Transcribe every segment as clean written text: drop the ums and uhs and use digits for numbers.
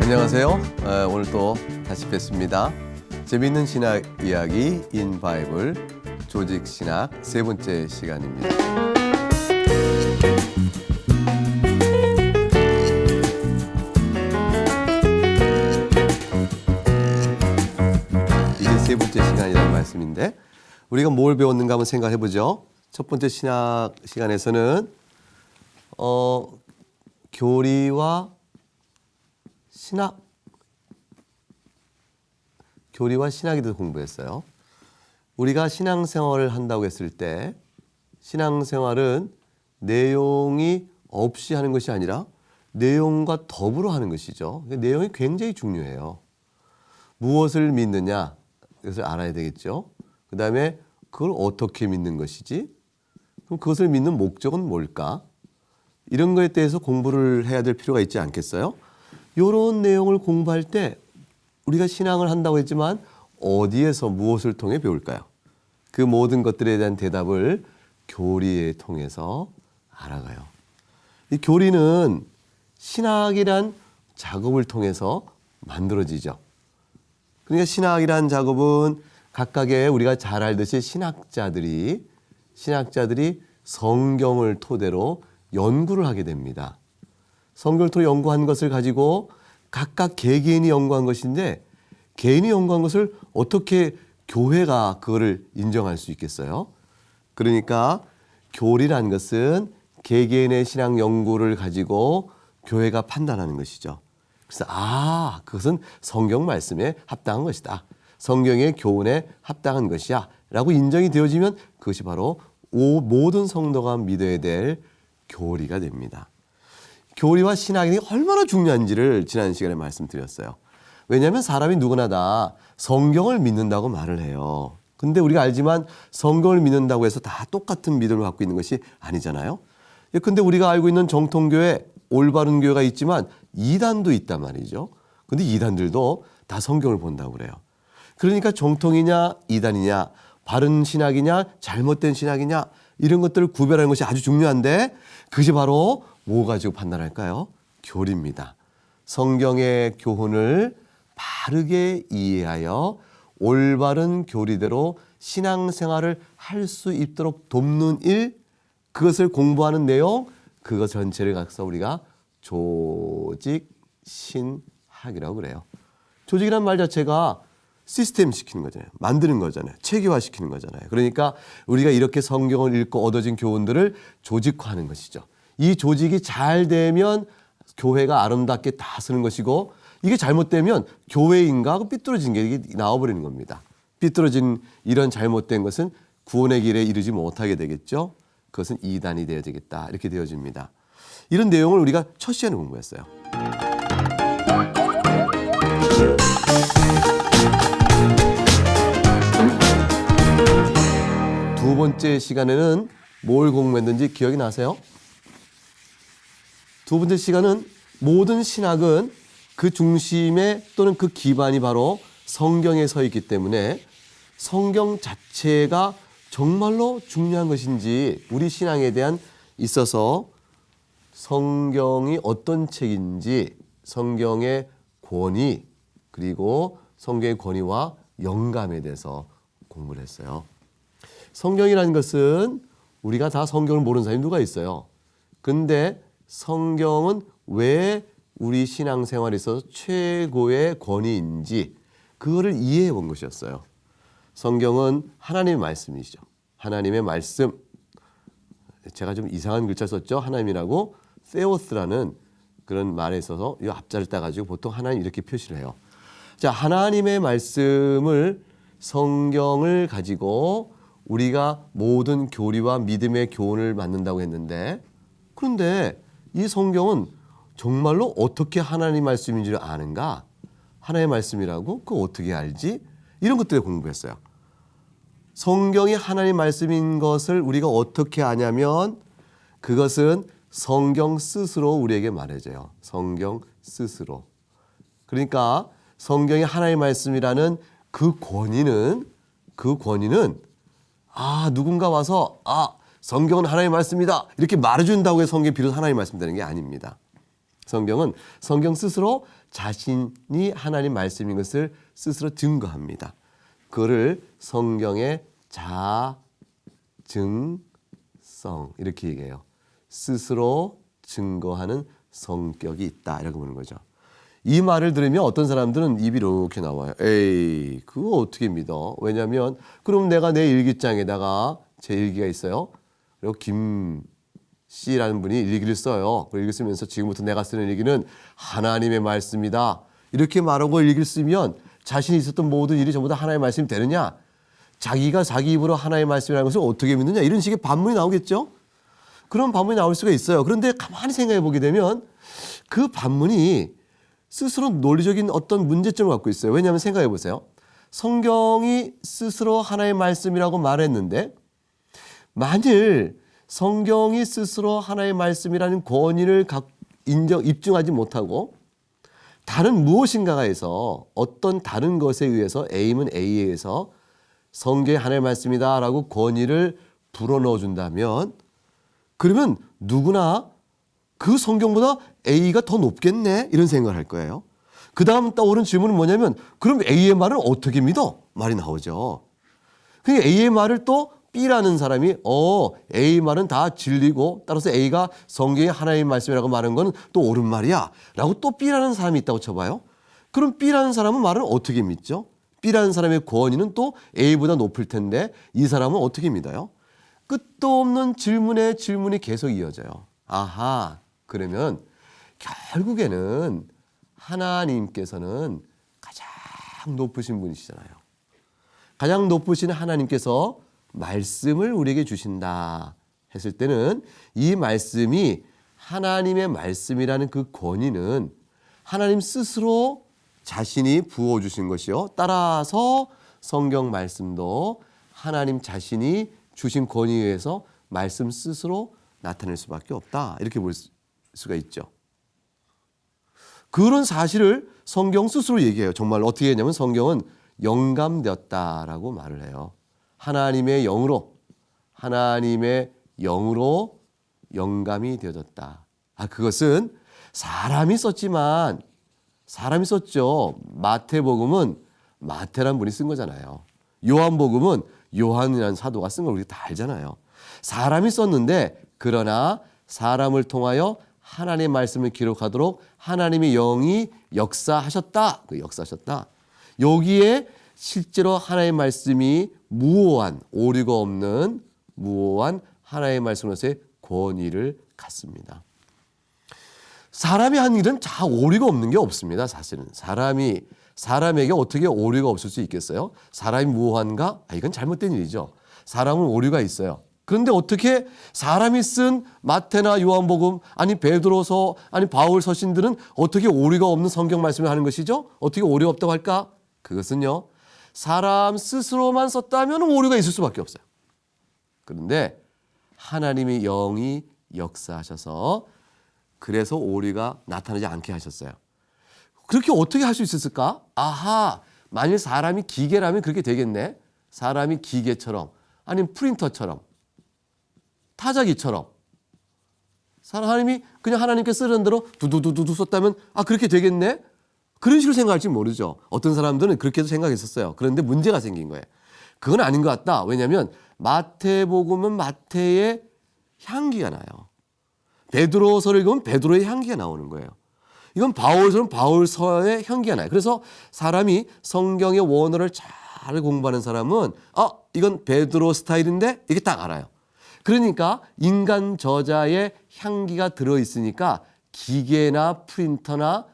안녕하세요. 오늘 또 다시 뵙습니다. 재미있는 신학 이야기 인 바이블 조직 신학 세 번째 시간입니다. 이제 세 번째 시간이라는 말씀인데 우리가 뭘 배웠는가 한번 생각해 보죠. 첫 번째 신학 시간에서는 교리와 신학에 대해서 공부했어요. 우리가 신앙생활을 한다고 했을 때 신앙생활은 내용이 없이 하는 것이 아니라 내용과 더불어 하는 것이죠. 내용이 굉장히 중요해요. 무엇을 믿느냐 이것을 알아야 되겠죠. 그 다음에 그걸 어떻게 믿는 것이지? 그럼 그것을 믿는 목적은 뭘까? 이런 것에 대해서 공부를 해야 될 필요가 있지 않겠어요? 이런 내용을 공부할 때 우리가 신앙을 한다고 했지만 어디에서 무엇을 통해 배울까요? 그 모든 것들에 대한 대답을 교리에 통해서 알아가요. 이 교리는 신학이란 작업을 통해서 만들어지죠. 그러니까 신학이란 작업은 각각의 우리가 잘 알듯이 신학자들이 성경을 토대로 연구를 하게 됩니다. 성경을 통해 연구한 것을 가지고 각각 개개인이 연구한 것인데 개인이 연구한 것을 어떻게 교회가 그거를 인정할 수 있겠어요? 그러니까 교리라는 것은 개개인의 신앙 연구를 가지고 교회가 판단하는 것이죠. 그래서 그것은 성경 말씀에 합당한 것이다. 성경의 교훈에 합당한 것이야 라고 인정이 되어지면 그것이 바로 모든 성도가 믿어야 될 교리가 됩니다. 교리와 신학이 얼마나 중요한지를 지난 시간에 말씀드렸어요. 왜냐하면 사람이 누구나 다 성경을 믿는다고 말을 해요. 근데 우리가 알지만 성경을 믿는다고 해서 다 똑같은 믿음을 갖고 있는 것이 아니잖아요. 근데 우리가 알고 있는 정통교회, 올바른 교회가 있지만 이단도 있단 말이죠. 근데 이단들도 다 성경을 본다고 그래요. 그러니까 정통이냐 이단이냐 바른 신학이냐 잘못된 신학이냐 이런 것들을 구별하는 것이 아주 중요한데 그것이 바로 뭐 가지고 판단할까요? 교리입니다. 성경의 교훈을 바르게 이해하여 올바른 교리대로 신앙생활을 할 수 있도록 돕는 일, 그것을 공부하는 내용, 그것 전체를 갖서 우리가 조직신학이라고 그래요. 조직이란 말 자체가 시스템 시키는 거잖아요. 만드는 거잖아요. 체계화시키는 거잖아요. 그러니까 우리가 이렇게 성경을 읽고 얻어진 교훈들을 조직화하는 것이죠. 이 조직이 잘 되면 교회가 아름답게 다 쓰는 것이고 이게 잘못되면 교회인가 하고 삐뚤어진 게 나와버리는 겁니다. 삐뚤어진 이런 잘못된 것은 구원의 길에 이르지 못하게 되겠죠. 그것은 이단이 되어야 되겠다 이렇게 되어집니다. 이런 내용을 우리가 첫 시간에 공부했어요. 두 번째 시간에는 뭘 공부했는지 기억이 나세요? 두 번째 시간은 모든 신학은 그 중심에 또는 그 기반이 바로 성경에 서 있기 때문에 성경 자체가 정말로 중요한 것인지 우리 신앙에 대한 있어서 성경이 어떤 책인지 성경의 권위 그리고 성경의 권위와 영감에 대해서 공부를 했어요. 성경이라는 것은 우리가 다 성경을 모르는 사람이 누가 있어요. 근데 성경은 왜 우리 신앙생활에 있어서 최고의 권위인지 그거를 이해해 본 것이었어요. 성경은 하나님의 말씀이죠. 하나님의 말씀. 제가 좀 이상한 글자 썼죠. 하나님이라고 세오스라는 그런 말에 있어서 이 앞자를 따가지고 보통 하나님 이렇게 표시를 해요. 자, 하나님의 말씀을 성경을 가지고 우리가 모든 교리와 믿음의 교훈을 만든다고 했는데 그런데 이 성경은 정말로 어떻게 하나님 말씀인지를 아는가? 하나님의 말씀이라고? 그거 어떻게 알지? 이런 것들을 공부했어요. 성경이 하나님 말씀인 것을 우리가 어떻게 아냐면 그것은 성경 스스로 우리에게 말해줘요. 성경 스스로. 그러니까 성경이 하나님 말씀이라는 그 권위는 누군가 와서 성경은 하나님 말씀이다 이렇게 말해준다고 해서 성경이 비로소 하나님 말씀 되는 게 아닙니다. 성경은 성경 스스로 자신이 하나님 말씀인 것을 스스로 증거합니다. 그거를 성경의 자증성 이렇게 얘기해요. 스스로 증거하는 성격이 있다 이라고 보는 거죠. 이 말을 들으면 어떤 사람들은 입이 이렇게 나와요. 에이, 그거 어떻게 믿어? 왜냐하면 그럼 내가 내 일기장에다가 제 일기가 있어요. 그리고 김 C라는 분이 일기를 써요. 그 일기 쓰면서 지금부터 내가 쓰는 일기는 하나님의 말씀이다. 이렇게 말하고 일기를 쓰면 자신이 있었던 모든 일이 전부 다 하나님의 말씀이 되느냐? 자기가 자기 입으로 하나님의 말씀이라는 것을 어떻게 믿느냐? 이런 식의 반문이 나오겠죠? 그런 반문이 나올 수가 있어요. 그런데 가만히 생각해 보게 되면 그 반문이 스스로 논리적인 어떤 문제점을 갖고 있어요. 왜냐하면 생각해 보세요. 성경이 스스로 하나님의 말씀이라고 말했는데 만일 성경이 스스로 하나님의 말씀이라는 권위를 입증하지 못하고 다른 무엇인가가 해서 어떤 다른 것에 의해서 A면 A에 의해서 성경이 하나님의 말씀이다라고 권위를 불어넣어 준다면 그러면 누구나 그 성경보다 A가 더 높겠네 이런 생각을 할 거예요. 그 다음 떠오른 질문은 뭐냐면 그럼 A의 말을 어떻게 믿어? 말이 나오죠. 그러니까 A의 말을 또 B라는 사람이 A 말은 다 진리고 따라서 A가 성경의 하나님의 말씀이라고 말하는 건 또 옳은 말이야 라고 또 B라는 사람이 있다고 쳐봐요. 그럼 B라는 사람은 말을 어떻게 믿죠? B라는 사람의 권위는 또 A보다 높을 텐데 이 사람은 어떻게 믿어요? 끝도 없는 질문이 계속 이어져요. 아하, 그러면 결국에는 하나님께서는 가장 높으신 분이시잖아요. 가장 높으신 하나님께서 말씀을 우리에게 주신다 했을 때는 이 말씀이 하나님의 말씀이라는 그 권위는 하나님 스스로 자신이 부어주신 것이요. 따라서 성경 말씀도 하나님 자신이 주신 권위에 의해서 말씀 스스로 나타낼 수밖에 없다. 이렇게 볼 수가 있죠. 그런 사실을 성경 스스로 얘기해요. 정말 어떻게 했냐면 성경은 영감되었다라고 말을 해요. 하나님의 영으로 영감이 되어졌다. 그것은 사람이 썼죠. 마태복음은 마태란 분이 쓴 거잖아요. 요한복음은 요한이라는 사도가 쓴 걸 우리 다 알잖아요. 사람이 썼는데 그러나 사람을 통하여 하나님의 말씀을 기록하도록 하나님의 영이 역사하셨다. 역사하셨다. 여기에 실제로 하나님의 말씀이 무오한 오류가 없는 무오한 하나님의 말씀으로서의 권위를 갖습니다. 사람이 한 일은 다 오류가 없는 게 없습니다. 사실은 사람에게 어떻게 오류가 없을 수 있겠어요? 사람이 무오한가? 이건 잘못된 일이죠. 사람은 오류가 있어요. 그런데 어떻게 사람이 쓴 마태나 요한복음 아니 베드로서 아니 바울 서신들은 어떻게 오류가 없는 성경 말씀을 하는 것이죠? 어떻게 오류가 없다고 할까? 그것은요. 사람 스스로만 썼다면 오류가 있을 수밖에 없어요. 그런데 하나님의 영이 역사하셔서 그래서 오류가 나타나지 않게 하셨어요. 그렇게 어떻게 할 수 있었을까? 만일 사람이 기계라면 그렇게 되겠네. 사람이 기계처럼 아니면 프린터처럼 타자기처럼 하나님이 그냥 하나님께 쓰는 대로 두두두두 썼다면 그렇게 되겠네. 그런 식으로 생각할지 모르죠. 어떤 사람들은 그렇게도 생각했었어요. 그런데 문제가 생긴 거예요. 그건 아닌 것 같다. 왜냐하면 마태복음은 마태의 향기가 나요. 베드로서를 읽으면 베드로의 향기가 나오는 거예요. 이건 바울서는 바울서의 향기가 나요. 그래서 사람이 성경의 원어를 잘 공부하는 사람은 이건 베드로 스타일인데 이게 딱 알아요. 그러니까 인간 저자의 향기가 들어있으니까 기계나 프린터나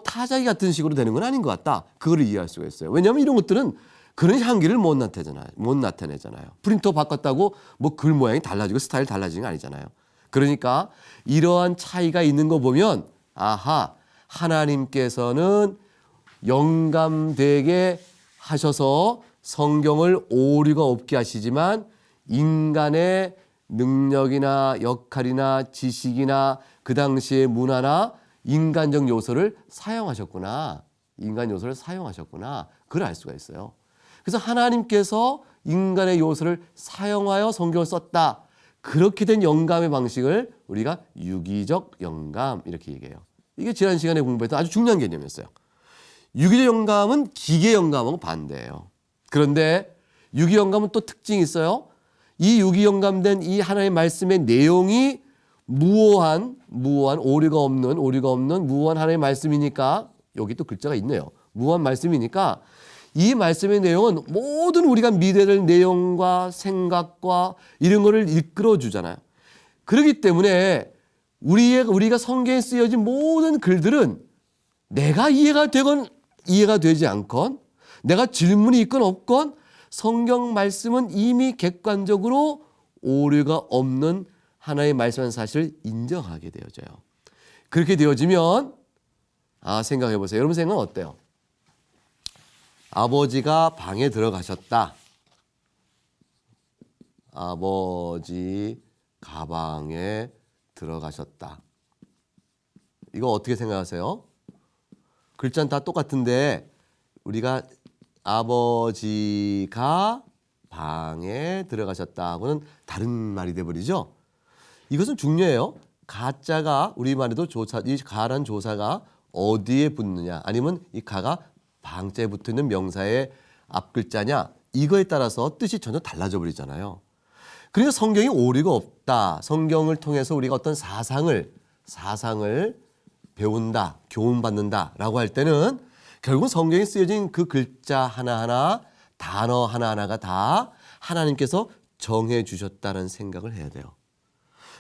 타자기 같은 식으로 되는 건 아닌 것 같다. 그거를 이해할 수가 있어요. 왜냐하면 이런 것들은 그런 향기를 못 나타내잖아요. 프린터 바꿨다고 글 모양이 달라지고 스타일 달라지는 게 아니잖아요. 그러니까 이러한 차이가 있는 거 보면 하나님께서는 영감되게 하셔서 성경을 오류가 없게 하시지만 인간의 능력이나 역할이나 지식이나 그 당시의 문화나 인간적 요소를 사용하셨구나. 인간 요소를 사용하셨구나. 그걸 알 수가 있어요. 그래서 하나님께서 인간의 요소를 사용하여 성경을 썼다. 그렇게 된 영감의 방식을 우리가 유기적 영감 이렇게 얘기해요. 이게 지난 시간에 공부했던 아주 중요한 개념이었어요. 유기적 영감은 기계 영감하고 반대예요. 그런데 유기 영감은 또 특징이 있어요. 이 유기 영감된 이 하나님의 말씀의 내용이 무오한 오류가 없는 무오한 하나님의 말씀이니까 여기 또 글자가 있네요. 무오한 말씀이니까 이 말씀의 내용은 모든 우리가 믿어야 될 내용과 생각과 이런 거를 이끌어 주잖아요. 그렇기 때문에 우리가 성경에 쓰여진 모든 글들은 내가 이해가 되건 이해가 되지 않건 내가 질문이 있건 없건 성경 말씀은 이미 객관적으로 오류가 없는 하나의 말씀의 사실을 인정하게 되어져요. 그렇게 되어지면 생각해 보세요. 여러분 생각은 어때요? 아버지가 방에 들어가셨다. 아버지 가방에 들어가셨다. 이거 어떻게 생각하세요? 글자는 다 똑같은데 우리가 아버지가 방에 들어가셨다 하고는 다른 말이 돼버리죠. 이것은 중요해요. 가자가 우리말에도 이 가란 조사가 어디에 붙느냐 아니면 이 가가 방자에 붙어있는 명사의 앞글자냐 이거에 따라서 뜻이 전혀 달라져 버리잖아요. 그러니까 성경이 오류가 없다. 성경을 통해서 우리가 어떤 사상을 배운다, 교훈받는다 라고 할 때는 결국 성경에 쓰여진 그 글자 하나하나, 단어 하나하나가 다 하나님께서 정해 주셨다는 생각을 해야 돼요.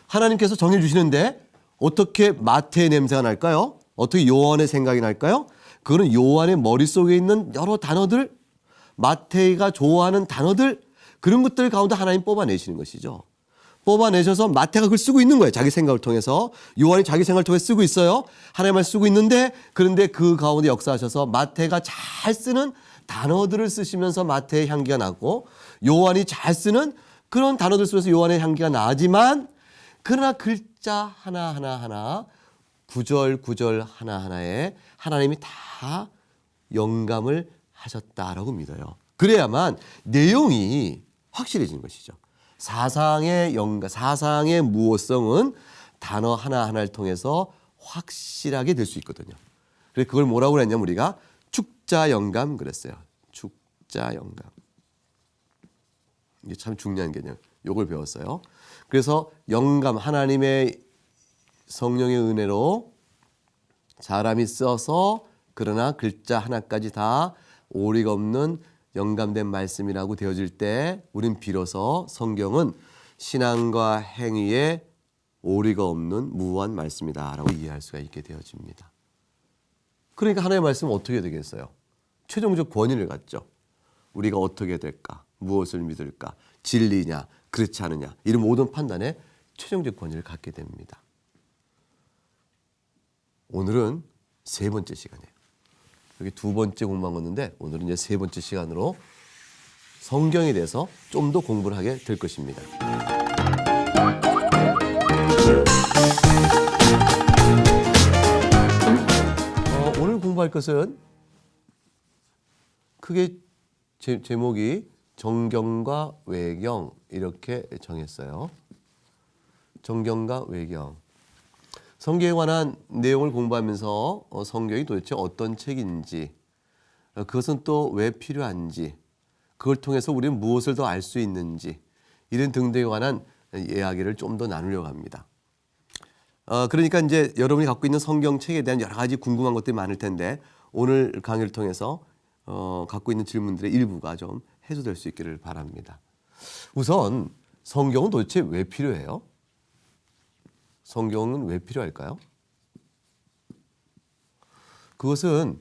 하나님께서 정해 주시는데 어떻게 마태의 냄새가 날까요? 어떻게 요한의 생각이 날까요? 그거는 요한의 머릿속에 있는 여러 단어들, 마태가 좋아하는 단어들, 그런 것들 가운데 하나님 뽑아내시는 것이죠. 뽑아내셔서 마태가 그걸 쓰고 있는 거예요. 자기 생각을 통해서. 요한이 자기 생각을 통해 쓰고 있어요. 하나님을 쓰고 있는데 그런데 그 가운데 역사하셔서 마태가 잘 쓰는 단어들을 쓰시면서 마태의 향기가 나고 요한이 잘 쓰는 그런 단어들 쓰면서 요한의 향기가 나지만 그러나 글자 하나하나 구절 하나하나에 하나님이 다 영감을 하셨다라고 믿어요. 그래야만 내용이 확실해지는 것이죠. 사상의 무호성은 단어 하나하나를 통해서 확실하게 될 수 있거든요. 그래서 그걸 뭐라고 그랬냐면 우리가 축자 영감 그랬어요. 축자 영감. 이게 참 중요한 개념. 요걸 배웠어요. 그래서 영감 하나님의 성령의 은혜로 사람이 써서 그러나 글자 하나까지 다 오리가 없는 영감된 말씀이라고 되어질 때 우린 비로소 성경은 신앙과 행위에 오리가 없는 무한 말씀이다라고 이해할 수가 있게 되어집니다. 그러니까 하나님의 말씀은 어떻게 되겠어요? 최종적 권위를 갖죠. 우리가 어떻게 될까? 무엇을 믿을까? 진리냐? 그렇지 않느냐? 이런 모든 판단에 최종적 권위를 갖게 됩니다. 오늘은 세 번째 시간이에요. 여기 두 번째 공부한 건데 오늘은 이제 세 번째 시간으로 성경에 대해서 좀 더 공부를 하게 될 것입니다. 오늘 공부할 것은 크게 제목이 정경과 외경 이렇게 정했어요. 정경과 외경. 성경에 관한 내용을 공부하면서 성경이 도대체 어떤 책인지 그것은 또 왜 필요한지 그걸 통해서 우리는 무엇을 더 알 수 있는지 이런 등등에 관한 이야기를 좀 더 나누려고 합니다. 그러니까 이제 여러분이 갖고 있는 성경책에 대한 여러 가지 궁금한 것들이 많을 텐데 오늘 강의를 통해서 갖고 있는 질문들의 일부가 좀 해소될 수 있기를 바랍니다. 우선 성경은 도대체 왜 필요해요? 성경은 왜 필요할까요? 그것은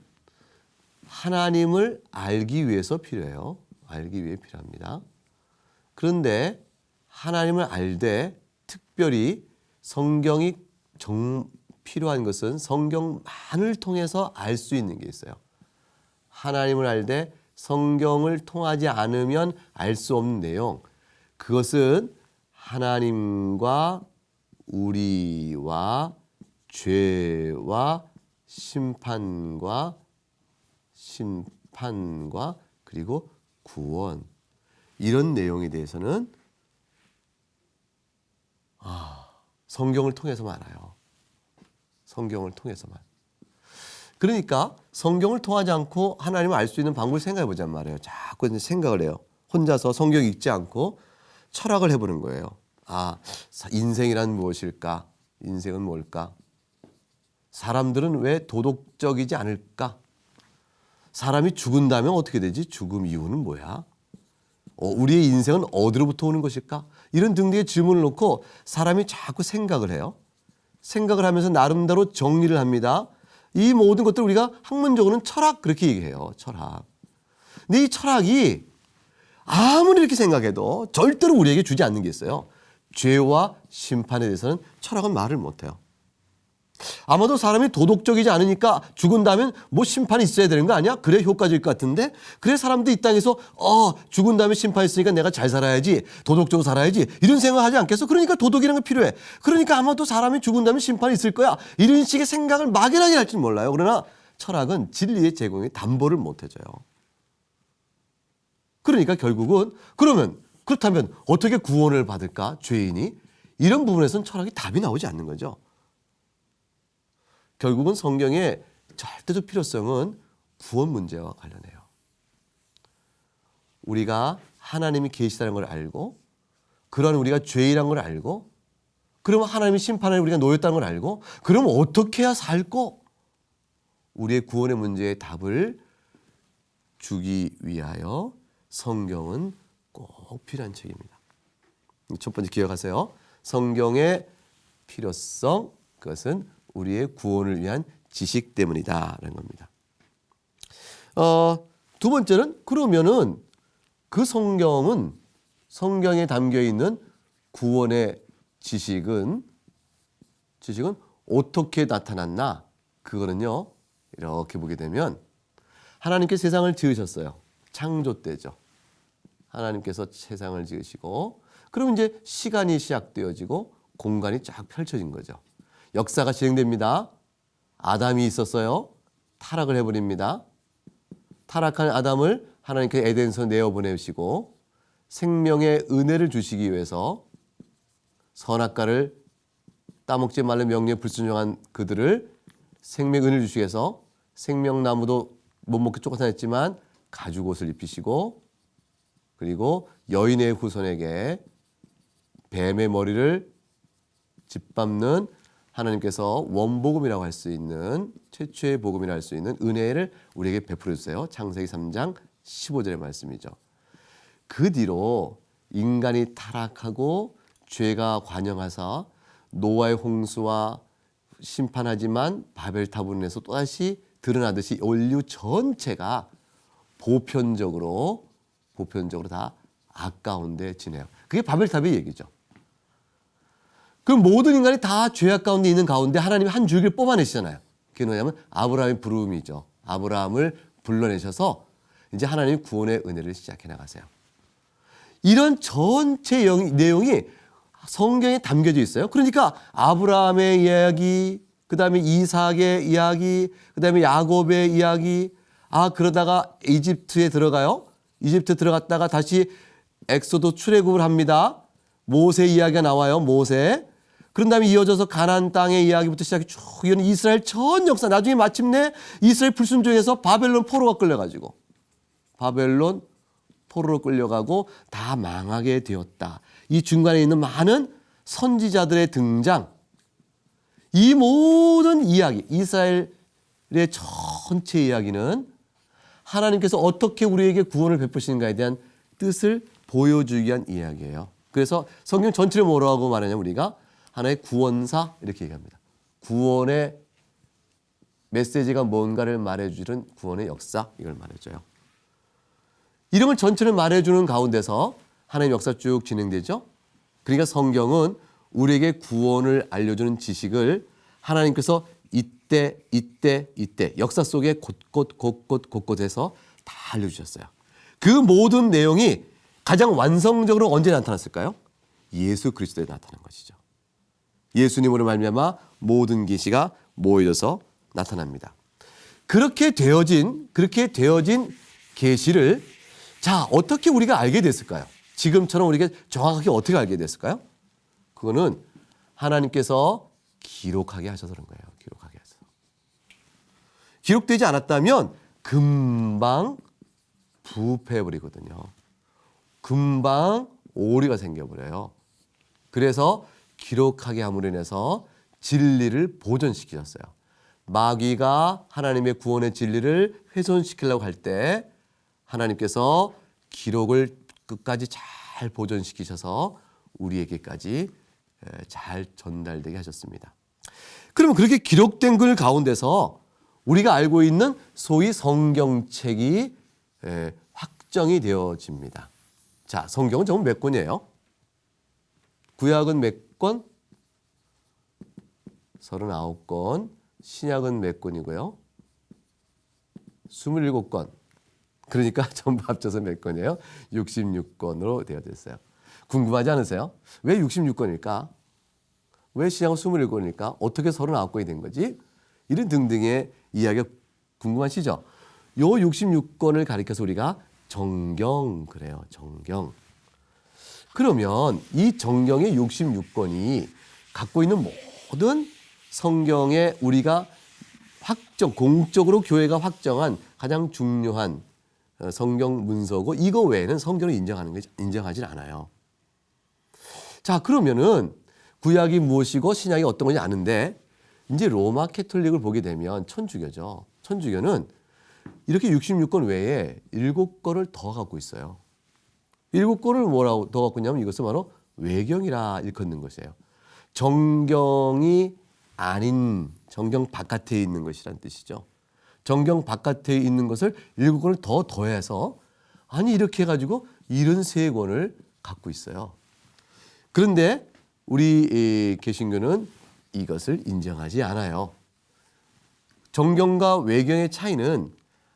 하나님을 알기 위해서 필요해요. 알기 위해 필요합니다. 그런데 하나님을 알되 특별히 성경이 필요한 것은 성경만을 통해서 알 수 있는 게 있어요. 하나님을 알되 성경을 통하지 않으면 알 수 없는 내용, 그것은 하나님과 우리와 죄와 심판과 그리고 구원, 이런 내용에 대해서는 성경을 통해서만 알아요. 성경을 통해서만. 그러니까 성경을 통하지 않고 하나님을 알 수 있는 방법을 생각해 보자는 말이에요. 자꾸 이제 생각을 해요. 혼자서 성경 읽지 않고 철학을 해보는 거예요. 인생이란 무엇일까? 인생은 뭘까? 사람들은 왜 도덕적이지 않을까? 사람이 죽은다면 어떻게 되지? 죽음 이유는 뭐야? 우리의 인생은 어디로부터 오는 것일까? 이런 등등의 질문을 놓고 사람이 자꾸 생각을 해요. 생각을 하면서 나름대로 정리를 합니다. 이 모든 것들을 우리가 학문적으로는 철학, 그렇게 얘기해요. 철학. 근데 이 철학이 아무리 이렇게 생각해도 절대로 우리에게 주지 않는 게 있어요. 죄와 심판에 대해서는 철학은 말을 못해요. 아마도 사람이 도덕적이지 않으니까 죽은 다음에 뭐 심판이 있어야 되는 거 아니야? 그래 효과적일 것 같은데? 그래 사람들이 이 땅에서 죽은 다음에 심판이 있으니까 내가 잘 살아야지, 도덕적으로 살아야지, 이런 생각하지 않겠어? 그러니까 도덕이라는 게 필요해. 그러니까 아마도 사람이 죽은 다음에 심판이 있을 거야, 이런 식의 생각을 막연하게 할지 몰라요. 그러나 철학은 진리의 제공에 담보를 못 해줘요. 그러니까 결국은 그렇다면 어떻게 구원을 받을까? 죄인이? 이런 부분에서는 철학이 답이 나오지 않는 거죠. 결국은 성경의 절대적 필요성은 구원 문제와 관련해요. 우리가 하나님이 계시다는 걸 알고, 그러한 우리가 죄인이라는 걸 알고, 그러면 하나님이 심판에 우리가 놓였다는 걸 알고, 그러면 어떻게 해야 살고 우리의 구원의 문제에 답을 주기 위하여 성경은 꼭 필요한 책입니다. 첫 번째 기억하세요. 성경의 필요성, 그것은 우리의 구원을 위한 지식 때문이다라는 겁니다. 두 번째는, 그러면은 그 성경에 담겨 있는 구원의 지식은 어떻게 나타났나? 그거는요, 이렇게 보게 되면 하나님께서 세상을 지으셨어요. 창조 때죠. 하나님께서 세상을 지으시고, 그럼 이제 시간이 시작되어지고 공간이 쫙 펼쳐진 거죠. 역사가 진행됩니다. 아담이 있었어요. 타락을 해버립니다. 타락한 아담을 하나님께서 에덴에서 내어보내시고 생명의 은혜를 주시기 위해서 선악과를 따먹지 말라 명령에 불순종한 그들을 생명의 은혜를 주시기 위해서 생명나무도 못 먹게 쫓아냈지만 가죽옷을 입히시고, 그리고 여인의 후손에게 뱀의 머리를 짓밟는 하나님께서 원복음이라고 할 수 있는, 최초의 복음이라고 할 수 있는 은혜를 우리에게 베풀어 주세요. 창세기 3장 15절의 말씀이죠. 그 뒤로 인간이 타락하고 죄가 관영하사 노아의 홍수와 심판하지만 바벨탑으로 인해서 또다시 드러나듯이 인류 전체가 보편적으로 다 악 가운데 지내요. 그게 바벨탑의 얘기죠. 그 모든 인간이 다 죄악 가운데 있는 가운데 하나님이 한 줄기를 뽑아내시잖아요. 그게 뭐냐면 아브라함의 부름이죠. 아브라함을 불러내셔서 이제 하나님이 구원의 은혜를 시작해 나가세요. 이런 전체 내용이 성경에 담겨져 있어요. 그러니까 아브라함의 이야기, 그 다음에 이삭의 이야기, 그 다음에 야곱의 이야기, 그러다가 이집트에 들어가요. 이집트 들어갔다가 다시 엑소도 출애굽을 합니다. 모세 이야기가 나와요. 모세. 그런 다음에 이어져서 가나안 땅의 이야기부터 시작해 쭉 이어는 이스라엘 전 역사, 나중에 마침내 이스라엘 불순종해서 바벨론 포로가 끌려가지고 바벨론 포로로 끌려가고 다 망하게 되었다. 이 중간에 있는 많은 선지자들의 등장, 이 모든 이야기, 이스라엘의 전체 이야기는 하나님께서 어떻게 우리에게 구원을 베푸시는가에 대한 뜻을 보여주기 위한 이야기예요. 그래서 성경 전체를 뭐라고 말하냐면 우리가 하나의 구원사 이렇게 얘기합니다. 구원의 메시지가 뭔가를 말해주는 구원의 역사, 이걸 말해줘요. 이름을 전체를 말해주는 가운데서 하나님의 역사 쭉 진행되죠. 그러니까 성경은 우리에게 구원을 알려주는 지식을 하나님께서 이때 역사 속에 곳곳에서 다 알려주셨어요. 그 모든 내용이 가장 완성적으로 언제 나타났을까요? 예수 그리스도에 나타난 것이죠. 예수님으로 말미암아 모든 계시가 모여져서 나타납니다. 그렇게 되어진 계시를 자, 어떻게 우리가 알게 됐을까요? 지금처럼 우리가 정확하게 어떻게 알게 됐을까요? 그거는 하나님께서 기록하게 하셔서 그런 거예요. 기록하게 하셔서. 기록되지 않았다면 금방 부패해버리거든요. 금방 오류가 생겨버려요. 그래서 기록하게 함으로 인해서 진리를 보존시키셨어요. 마귀가 하나님의 구원의 진리를 훼손시키려고 할 때 하나님께서 기록을 끝까지 잘 보존시키셔서 우리에게까지 잘 전달되게 하셨습니다. 그러면 그렇게 기록된 글 가운데서 우리가 알고 있는 소위 성경책이 확정이 되어집니다. 자, 성경은 전부 몇 권이에요? 구약은 몇 권? 39권. 신약은 몇 권이고요? 27권. 그러니까 전부 합쳐서 몇 권이에요? 66권으로 되어졌어요. 궁금하지 않으세요? 왜 66권일까? 왜 신약은 27권일까? 어떻게 39권이 된 거지? 이런 등등의 이야기가 궁금하시죠? 요 66권을 가리켜서 우리가 정경 그래요. 정경. 그러면 이 정경의 66권이 갖고 있는 모든 성경에 우리가 공적으로 교회가 확정한 가장 중요한 성경 문서고 이거 외에는 성경을 인정하지 않아요. 자, 그러면은 구약이 무엇이고 신약이 어떤 건지 아는데 이제 로마 캐톨릭을 보게 되면 천주교죠. 천주교는 이렇게 66권 외에 7권을 더 갖고 있어요. 7권을 뭐라고 더 갖고 있냐면 이것은 바로 외경이라 일컫는 것이에요. 정경이 아닌 정경 바깥에 있는 것이란 뜻이죠. 정경 바깥에 있는 것을 7권을 더 더해서 아니 이렇게 해가지고 73권을 갖고 있어요. 그런데 우리 개신교는 이것을 인정하지 않아요. 정경과 외경의 차이는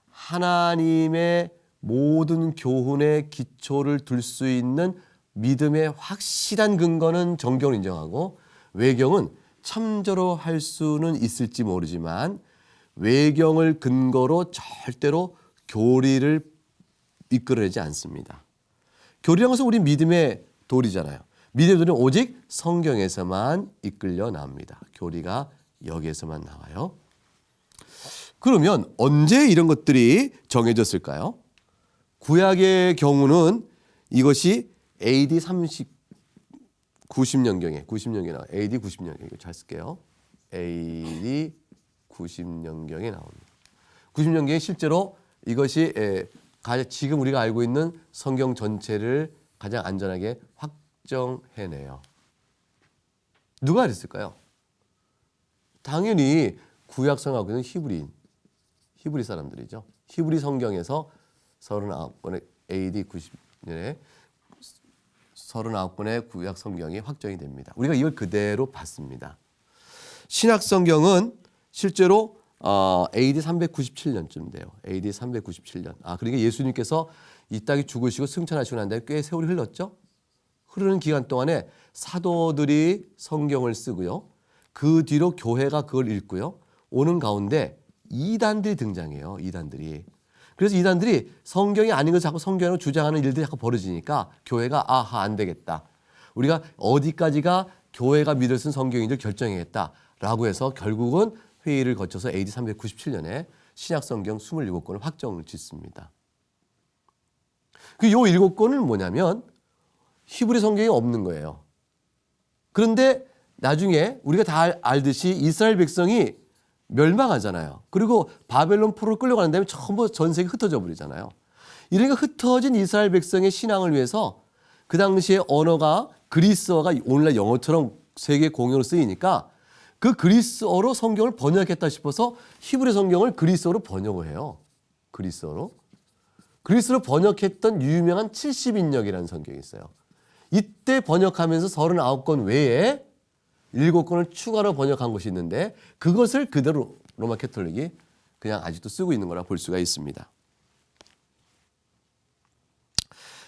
하나님의 모든 교훈의 기초를 둘 수 있는 믿음의 확실한 근거는 정경을 인정하고 외경은 참조로 할 수는 있을지 모르지만 외경을 근거로 절대로 교리를 이끌어내지 않습니다. 교리라는 것은 우리 믿음의 도리잖아요. 믿음의 도리는 오직 성경에서만 이끌려 나옵니다. 교리가 여기에서만 나와요. 그러면 언제 이런 것들이 정해졌을까요? 구약의 경우는 이것이 AD 90년경에 나와요. AD 90년경에 잘 쓸게요. AD 90년경에 나옵니다. 90년경에 실제로 이것이 지금 우리가 알고 있는 성경 전체를 가장 안전하게 확정해내요. 누가 그랬을까요? 당연히 구약 성경하고 있는 히브리 사람들이죠. 히브리 성경에서 39권의 AD 90년에 39권의 구약 성경이 확정이 됩니다. 우리가 이걸 그대로 받습니다. 신약 성경은 실제로 AD 397년쯤 돼요. AD 397년. 그러니까 예수님께서 이 땅에 죽으시고 승천하시고 난 다음에 꽤 세월이 흘렀죠. 흐르는 기간 동안에 사도들이 성경을 쓰고요. 그 뒤로 교회가 그걸 읽고요. 오는 가운데 이단들이 등장해요. 이단들이. 그래서 이단들이 성경이 아닌 것을 자꾸 성경으로 주장하는 일들이 자꾸 벌어지니까 교회가 안 되겠다. 우리가 어디까지가 교회가 믿을 수 있는 성경인지 결정해야겠다라고 해서 결국은 회의를 거쳐서 AD 397년에 신약 성경 27권을 확정을 짓습니다. 요 7권은 뭐냐면 히브리 성경이 없는 거예요. 그런데 나중에 우리가 다 알듯이 이스라엘 백성이 멸망하잖아요. 그리고 바벨론 포로로 끌려가는 다음에 전부 전 세계 흩어져 버리잖아요. 이러니까 흩어진 이스라엘 백성의 신앙을 위해서 그 당시에 언어가 그리스어가 오늘날 영어처럼 세계 공용으로 쓰이니까 그 그리스어로 성경을 번역했다 싶어서 히브리 성경을 그리스어로 번역을 해요. 그리스어로 번역했던 유명한 70인역이라는 성경이 있어요. 이때 번역하면서 39권 외에 7권을 추가로 번역한 것이 있는데 그것을 그대로 로마 캐톨릭이 그냥 아직도 쓰고 있는 거라 볼 수가 있습니다.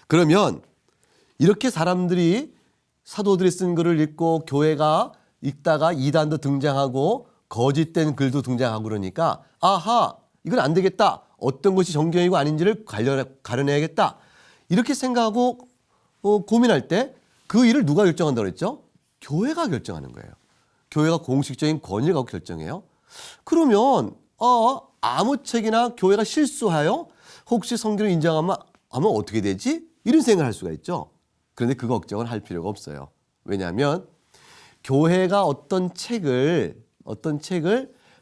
그러면 이렇게 사람들이 사도들이 쓴 글을 읽고 교회가 읽다가 이단도 등장하고 거짓된 글도 등장하고 그러니까 아하, 이건 안 되겠다. 어떤 것이 정경이고 아닌지를 가려내야겠다. 이렇게 생각하고 고민할 때 그 일을 누가 결정한다고 그랬죠? 교회가 결정하는 거예요. 교회가 공식적인 권위를 갖고 결정해요. 그러면 아무 책이나 교회가 실수하여 혹시 성경을 인정하면 어떻게 되지? 이런 생각을 할 수가 있죠. 그런데 그 걱정은 할 필요가 없어요. 왜냐하면 교회가 어떤 책을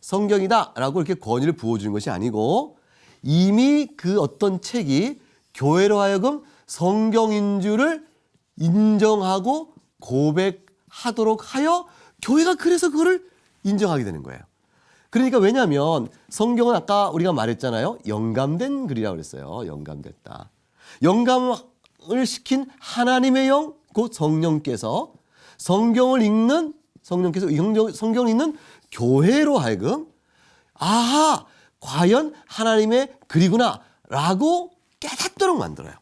성경이다라고 이렇게 권위를 부어주는 것이 아니고 이미 그 어떤 책이 교회로 하여금 성경인 줄을 인정하고 고백하도록 하여 교회가 그래서 그거를 인정하게 되는 거예요. 그러니까 왜냐하면 성경은 아까 우리가 말했잖아요. 영감된 글이라고 그랬어요. 영감됐다. 영감을 시킨 하나님의 영, 곧 성령께서 성경을 읽는 교회로 하여금 아하, 과연 하나님의 글이구나 라고 깨닫도록 만들어요.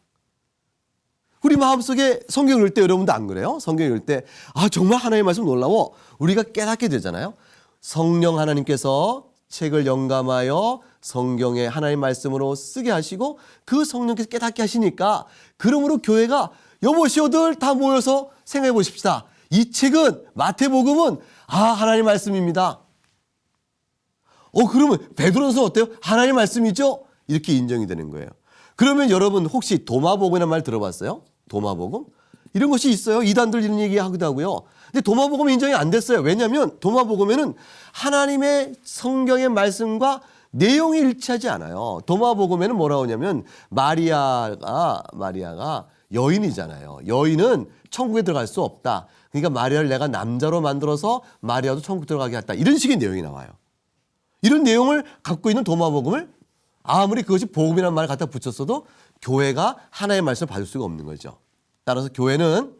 우리 마음속에 성경을 읽을 때 여러분도 안 그래요? 성경을 읽을 때 정말 하나님의 말씀 놀라워. 우리가 깨닫게 되잖아요. 성령 하나님께서 책을 영감하여 성경에 하나님의 말씀으로 쓰게 하시고 그 성령께서 깨닫게 하시니까 그러므로 교회가 여보시오들 다 모여서 생각해 보십시다. 이 책은 마태복음은 하나님 말씀입니다. 그러면 베드로서는 어때요? 하나님 말씀이죠? 이렇게 인정이 되는 거예요. 그러면 여러분 혹시 도마복음이라는 말 들어봤어요? 도마복음? 이런 것이 있어요. 이단들 이런 얘기 하기도 하고요. 근데 도마복음은 인정이 안 됐어요. 왜냐하면 도마복음에는 하나님의 성경의 말씀과 내용이 일치하지 않아요. 도마복음에는 뭐라고 하냐면 마리아가 여인이잖아요. 여인은 천국에 들어갈 수 없다. 그러니까 마리아를 내가 남자로 만들어서 마리아도 천국 들어가게 했다. 이런 식의 내용이 나와요. 이런 내용을 갖고 있는 도마복음을 아무리 그것이 복음이라는 말을 갖다 붙였어도 교회가 하나의 말씀을 받을 수가 없는 거죠. 따라서 교회는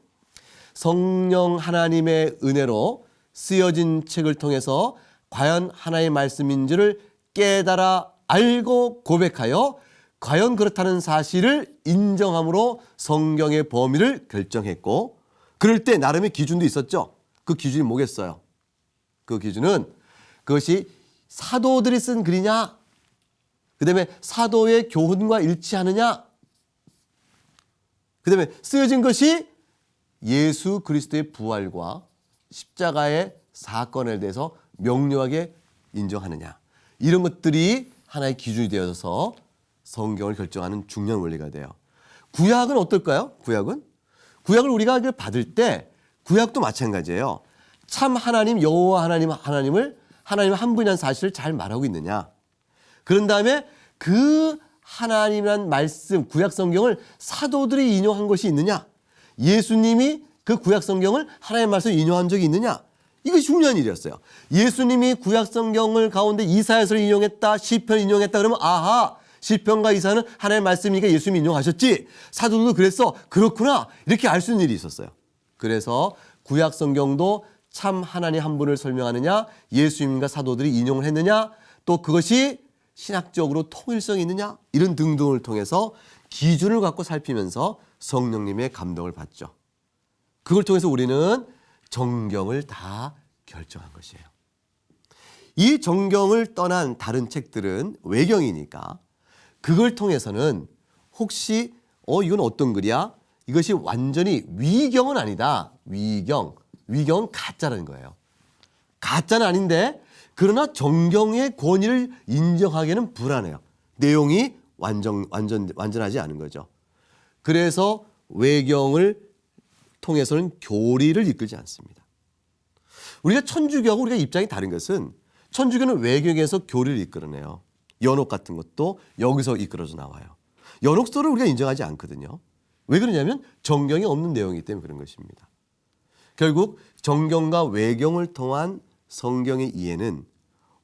성령 하나님의 은혜로 쓰여진 책을 통해서 과연 하나의 말씀인지를 깨달아 알고 고백하여 과연 그렇다는 사실을 인정함으로 성경의 범위를 결정했고 그럴 때 나름의 기준도 있었죠. 그 기준이 뭐겠어요? 그 기준은 그것이 사도들이 쓴 글이냐? 그 다음에 사도의 교훈과 일치하느냐? 그 다음에 쓰여진 것이 예수 그리스도의 부활과 십자가의 사건에 대해서 명료하게 인정하느냐? 이런 것들이 하나의 기준이 되어서 성경을 결정하는 중요한 원리가 돼요. 구약은 어떨까요? 구약을 우리가 받을 때 구약도 마찬가지예요. 참 하나님 여호와 하나님을 하나님 한 분이라는 사실을 잘 말하고 있느냐. 그런 다음에 그 하나님이란 말씀 구약 성경을 사도들이 인용한 것이 있느냐. 예수님이 그 구약 성경을 하나님의 말씀을 인용한 적이 있느냐. 이것이 중요한 일이었어요. 예수님이 구약 성경을 가운데 이사야서를 인용했다, 시편을 인용했다 그러면 아하, 시편과 이사야는 하나님의 말씀이니까 예수님이 인용하셨지. 사도들도 그랬어. 그렇구나. 이렇게 알 수 있는 일이 있었어요. 그래서 구약 성경도 참 하나님 한 분을 설명하느냐, 예수님과 사도들이 인용을 했느냐, 또 그것이 신학적으로 통일성이 있느냐, 이런 등등을 통해서 기준을 갖고 살피면서 성령님의 감동을 받죠. 그걸 통해서 우리는 정경을 다 결정한 것이에요. 이 정경을 떠난 다른 책들은 외경이니까 그걸 통해서는 혹시 이건 어떤 글이야? 이것이 완전히 위경은 아니다. 위경은 가짜라는 거예요. 가짜는 아닌데 그러나 정경의 권위를 인정하기에는 불안해요. 내용이 완전하지 않은 거죠. 그래서 외경을 통해서는 교리를 이끌지 않습니다. 우리가 천주교하고 우리가 입장이 다른 것은 천주교는 외경에서 교리를 이끌어내요. 연옥 같은 것도 여기서 이끌어져 나와요. 연옥서를 우리가 인정하지 않거든요. 왜 그러냐면 정경이 없는 내용이기 때문에 그런 것입니다. 결국 정경과 외경을 통한 성경의 이해는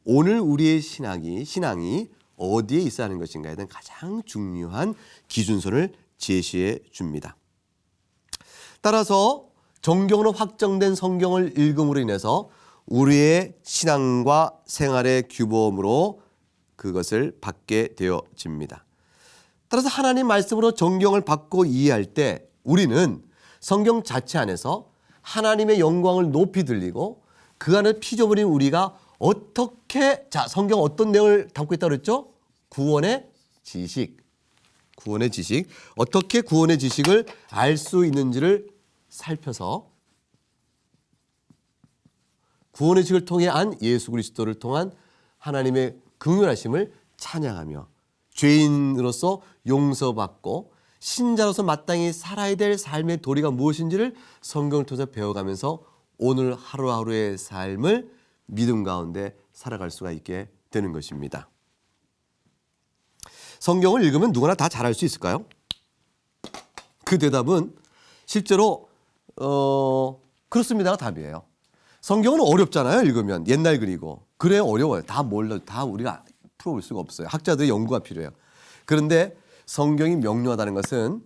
오늘 우리의 신앙이 어디에 있어야 하는 것인가에 대한 가장 중요한 기준선을 제시해 줍니다. 따라서 정경으로 확정된 성경을 읽음으로 인해서 우리의 신앙과 생활의 규범으로 그것을 받게 되어집니다. 따라서 하나님 말씀으로 정경을 받고 이해할 때 우리는 성경 자체 안에서 하나님의 영광을 높이 들리고 그 안에 피조물인 우리가 어떻게 성경 어떤 내용을 담고 있다고 그랬죠? 구원의 지식. 구원의 지식. 어떻게 구원의 지식을 알 수 있는지를 살펴서 구원의 지식을 통해 안 예수 그리스도를 통한 하나님의 긍휼하심을 찬양하며 죄인으로서 용서받고 신자로서 마땅히 살아야 될 삶의 도리가 무엇인지를 성경을 통해서 배워가면서 오늘 하루하루의 삶을 믿음 가운데 살아갈 수가 있게 되는 것입니다. 성경을 읽으면 누구나 다 잘할 수 있을까요? 그 대답은 실제로 그렇습니다가 답이에요. 성경은 어렵잖아요. 읽으면 옛날 글이고 그래 어려워요. 다 몰라 다 우리가 풀어볼 수가 없어요. 학자들의 연구가 필요해요. 그런데 성경이 명료하다는 것은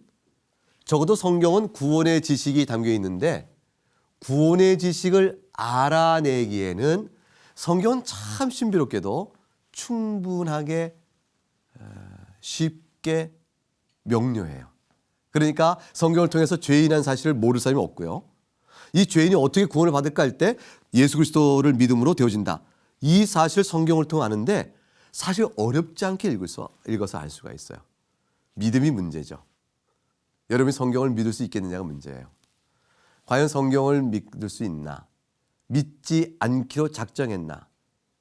적어도 성경은 구원의 지식이 담겨 있는데 구원의 지식을 알아내기에는 성경은 참 신비롭게도 충분하게 쉽게 명료해요. 그러니까 성경을 통해서 죄인한 사실을 모를 사람이 없고요. 이 죄인이 어떻게 구원을 받을까 할 때 예수 그리스도를 믿음으로 되어진다. 이 사실 성경을 통해 아는데 사실 어렵지 않게 읽어서 알 수가 있어요. 믿음이 문제죠. 여러분이 성경을 믿을 수 있겠느냐가 문제예요. 과연 성경을 믿을 수 있나? 믿지 않기로 작정했나?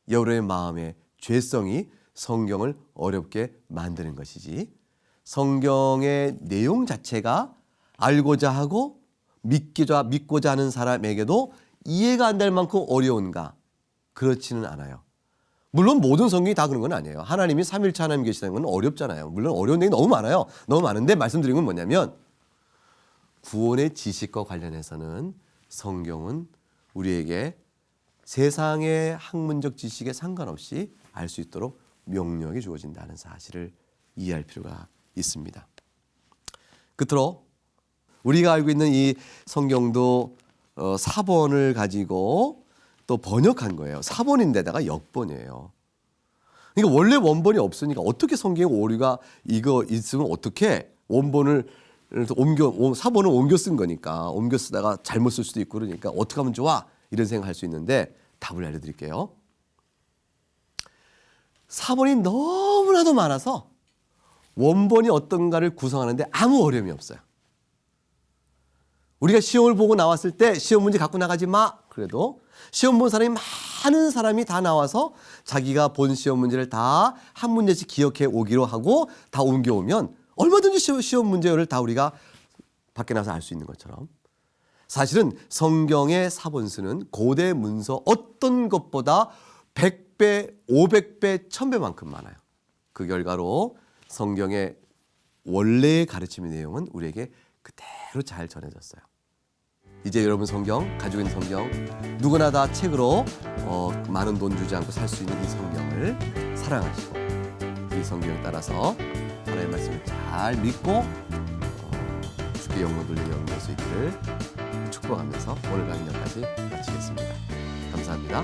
여러분의 마음의 죄성이 성경을 어렵게 만드는 것이지 성경의 내용 자체가 알고자 하고 믿고자 하는 사람에게도 이해가 안 될 만큼 어려운가? 그렇지는 않아요. 물론 모든 성경이 다 그런 건 아니에요. 하나님이 삼일체 하나님 계시다는 건 어렵잖아요. 물론 어려운 내용이 너무 많아요. 너무 많은데 말씀드린 건 뭐냐면 구원의 지식과 관련해서는 성경은 우리에게 세상의 학문적 지식에 상관없이 알 수 있도록 명료하게 주어진다는 사실을 이해할 필요가 있습니다. 끝으로 우리가 알고 있는 이 성경도 사본을 가지고 또 번역한 거예요. 사본인데다가 역본이에요. 그러니까 원래 원본이 없으니까 어떻게 성경에 오류가 이거 있으면 어떻게 원본을 사본을 옮겨 쓴 거니까 옮겨 쓰다가 잘못 쓸 수도 있고 그러니까 어떻게 하면 좋아? 이런 생각할 수 있는데 답을 알려드릴게요. 사본이 너무나도 많아서 원본이 어떤가를 구성하는데 아무 어려움이 없어요. 우리가 시험을 보고 나왔을 때 시험 문제 갖고 나가지 마. 그래도 시험 본 사람이 많은 사람이 다 나와서 자기가 본 시험 문제를 다 한 문제씩 기억해 오기로 하고 다 옮겨오면 얼마든지 시험 문제를 다 우리가 밖에 나가서 알 수 있는 것처럼 사실은 성경의 사본수는 고대 문서 어떤 것보다 100배, 500배, 1000배만큼 많아요. 그 결과로 성경의 원래의 가르침의 내용은 우리에게 그대로 잘 전해졌어요. 이제 여러분 성경, 가지고 있는 성경 누구나 다 책으로 많은 돈 주지 않고 살 수 있는 이 성경을 사랑하시고 이 성경에 따라서 하나님의 말씀을 잘 믿고 주께 영광 돌리는 여러분 될 수 있기를 축복하면서 오늘 강의 여기까지 마치겠습니다. 감사합니다.